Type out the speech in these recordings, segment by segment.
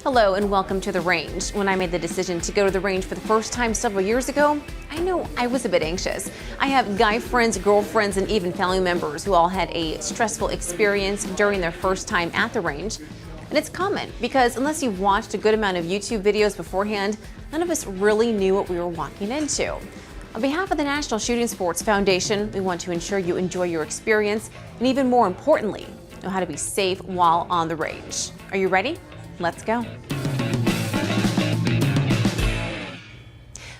Hello and welcome to the range. When I made the decision to go to the range for the first time several years ago, I know I was a bit anxious. I have guy friends, girlfriends, and even family members who all had a stressful experience during their first time at the range. And it's common because unless you've watched a good amount of YouTube videos beforehand, none of us really knew what we were walking into. On behalf of the National Shooting Sports Foundation, we want to ensure you enjoy your experience and even more importantly, know how to be safe while on the range. Are you ready? Let's go.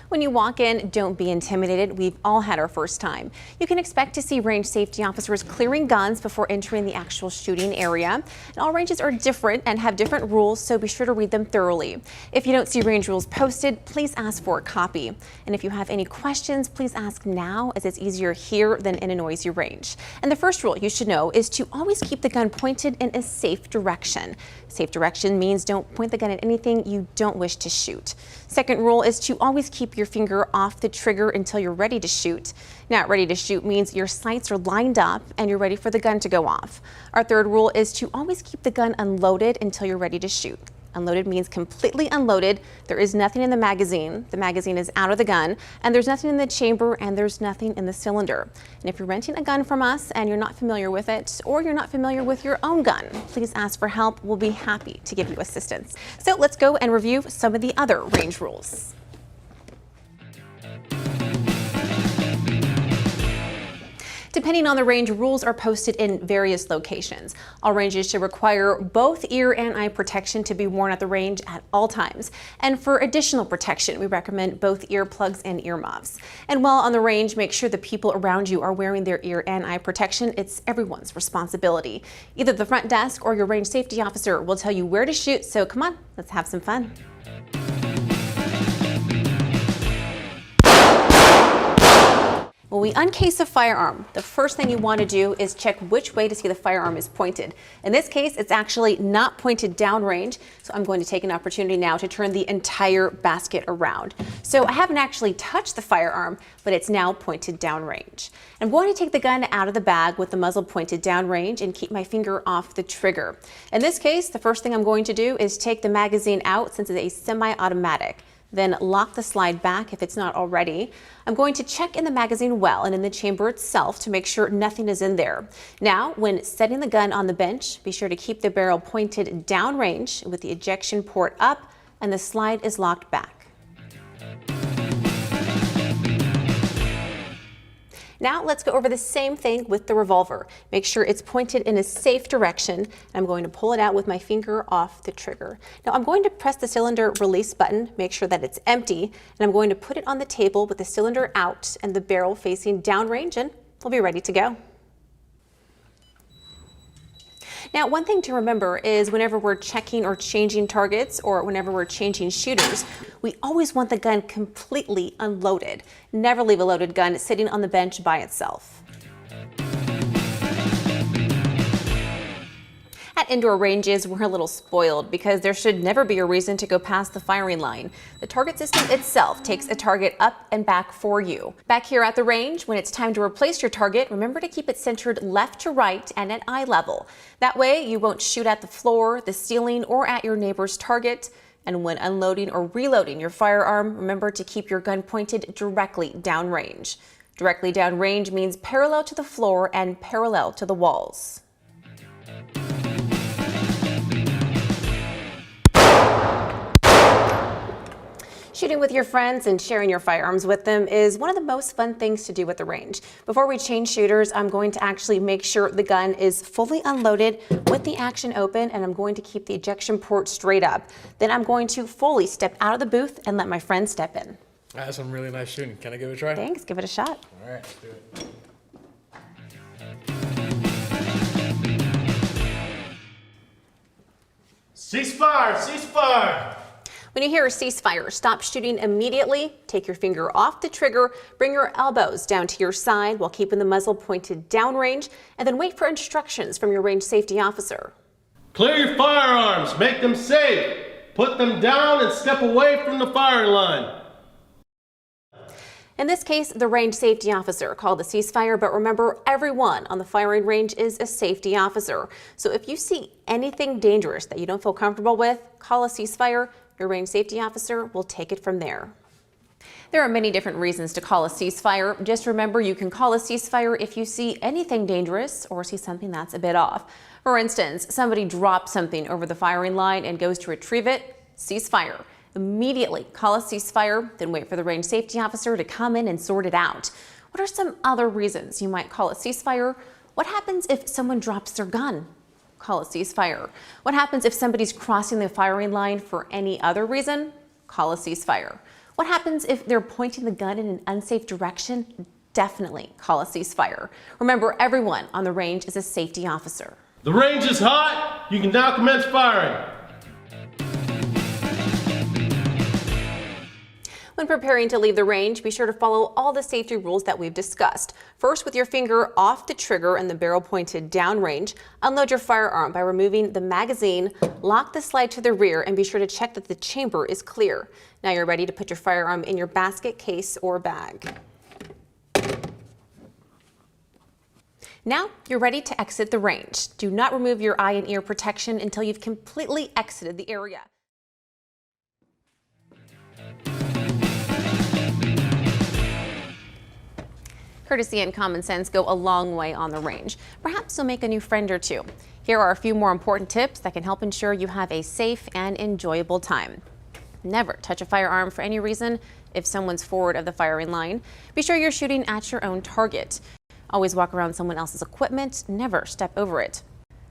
When you walk in, don't be intimidated. We've all had our first time. You can expect to see range safety officers clearing guns before entering the actual shooting area. And all ranges are different and have different rules, so be sure to read them thoroughly. If you don't see range rules posted, please ask for a copy. And if you have any questions, please ask now, as it's easier here than in a noisy range. And the first rule you should know is to always keep the gun pointed in a safe direction. Safe direction means don't point the gun at anything you don't wish to shoot. Second rule is to always keep your finger off the trigger until you're ready to shoot. Now, ready to shoot means your sights are lined up and you're ready for the gun to go off. Our third rule is to always keep the gun unloaded until you're ready to shoot. Unloaded means completely unloaded. There is nothing in the magazine. The magazine is out of the gun, and there's nothing in the chamber, and there's nothing in the cylinder. And if you're renting a gun from us and you're not familiar with it, or you're not familiar with your own gun, please ask for help. We'll be happy to give you assistance. So let's go and review some of the other range rules. Depending on the range, rules are posted in various locations. All ranges should require both ear and eye protection to be worn at the range at all times. And for additional protection, we recommend both earplugs and earmuffs. And while on the range, make sure the people around you are wearing their ear and eye protection. It's everyone's responsibility. Either the front desk or your range safety officer will tell you where to shoot, so come on, let's have some fun. When we uncase a firearm, the first thing you want to do is check which way to see the firearm is pointed. In this case, it's actually not pointed downrange, so I'm going to take an opportunity now to turn the entire basket around. So I haven't actually touched the firearm, but it's now pointed downrange. I'm going to take the gun out of the bag with the muzzle pointed downrange and keep my finger off the trigger. In this case, the first thing I'm going to do is take the magazine out since it's a semi-automatic. Then lock the slide back if it's not already. I'm going to check in the magazine well and in the chamber itself to make sure nothing is in there. Now, when setting the gun on the bench, be sure to keep the barrel pointed downrange with the ejection port up and the slide is locked back. Now let's go over the same thing with the revolver. Make sure it's pointed in a safe direction. I'm going to pull it out with my finger off the trigger. Now I'm going to press the cylinder release button, make sure that it's empty, and I'm going to put it on the table with the cylinder out and the barrel facing downrange, and we'll be ready to go. Now, one thing to remember is whenever we're checking or changing targets or whenever we're changing shooters, we always want the gun completely unloaded. Never leave a loaded gun sitting on the bench by itself. At indoor ranges, we're a little spoiled because there should never be a reason to go past the firing line. The target system itself takes a target up and back for you. Back here at the range, when it's time to replace your target, remember to keep it centered left to right and at eye level. That way, you won't shoot at the floor, the ceiling, or at your neighbor's target. And when unloading or reloading your firearm, remember to keep your gun pointed directly downrange. Directly downrange means parallel to the floor and parallel to the walls. Shooting with your friends and sharing your firearms with them is one of the most fun things to do at the range. Before we change shooters, I'm going to actually make sure the gun is fully unloaded with the action open, and I'm going to keep the ejection port straight up. Then I'm going to fully step out of the booth and let my friend step in. That's some really nice shooting. Can I give it a try? Thanks, give it a shot. All right, let's do it. Ceasefire! Ceasefire! When you hear a ceasefire, stop shooting immediately, take your finger off the trigger, bring your elbows down to your side while keeping the muzzle pointed downrange, and then wait for instructions from your range safety officer. Clear your firearms, make them safe. Put them down and step away from the firing line. In this case, the range safety officer called the ceasefire, but remember, everyone on the firing range is a safety officer. So if you see anything dangerous that you don't feel comfortable with, call a ceasefire. Your range safety officer will take it from there. There are many different reasons to call a ceasefire. Just remember, you can call a ceasefire if you see anything dangerous or see something that's a bit off. For instance, somebody drops something over the firing line and goes to retrieve it, ceasefire. Immediately call a ceasefire, then wait for the range safety officer to come in and sort it out. What are some other reasons you might call a ceasefire? What happens if someone drops their gun? Call a ceasefire. What happens if somebody's crossing the firing line for any other reason? Call a ceasefire. What happens if they're pointing the gun in an unsafe direction? Definitely call a ceasefire. Remember, everyone on the range is a safety officer. The range is hot. You can now commence firing. When preparing to leave the range, be sure to follow all the safety rules that we've discussed. First, with your finger off the trigger and the barrel pointed downrange, unload your firearm by removing the magazine, lock the slide to the rear, and be sure to check that the chamber is clear. Now you're ready to put your firearm in your basket, case, or bag. Now you're ready to exit the range. Do not remove your eye and ear protection until you've completely exited the area. Courtesy and common sense go a long way on the range. Perhaps you'll make a new friend or two. Here are a few more important tips that can help ensure you have a safe and enjoyable time. Never touch a firearm for any reason if someone's forward of the firing line. Be sure you're shooting at your own target. Always walk around someone else's equipment. Never step over it.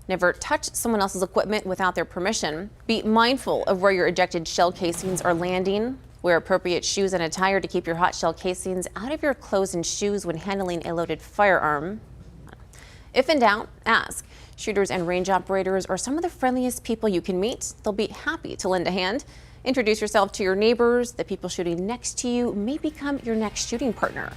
Never touch someone else's equipment without their permission. Be mindful of where your ejected shell casings are landing. Wear appropriate shoes and attire to keep your hot shell casings out of your clothes and shoes when handling a loaded firearm. If in doubt, ask. Shooters and range operators are some of the friendliest people you can meet. They'll be happy to lend a hand. Introduce yourself to your neighbors. The people shooting next to you may become your next shooting partner.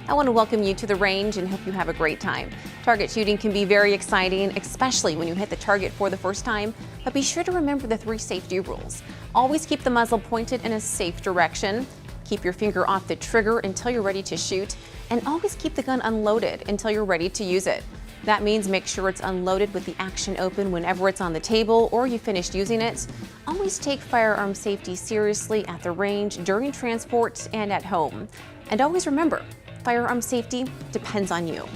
I want to welcome you to the range and hope you have a great time. Target shooting can be very exciting, especially when you hit the target for the first time, but be sure to remember the 3 safety rules. Always keep the muzzle pointed in a safe direction. Keep your finger off the trigger until you're ready to shoot, and always keep the gun unloaded until you're ready to use it. That means make sure it's unloaded with the action open whenever it's on the table or you finished using it. Always take firearm safety seriously at the range, during transport, and at home. And always remember, firearm safety depends on you.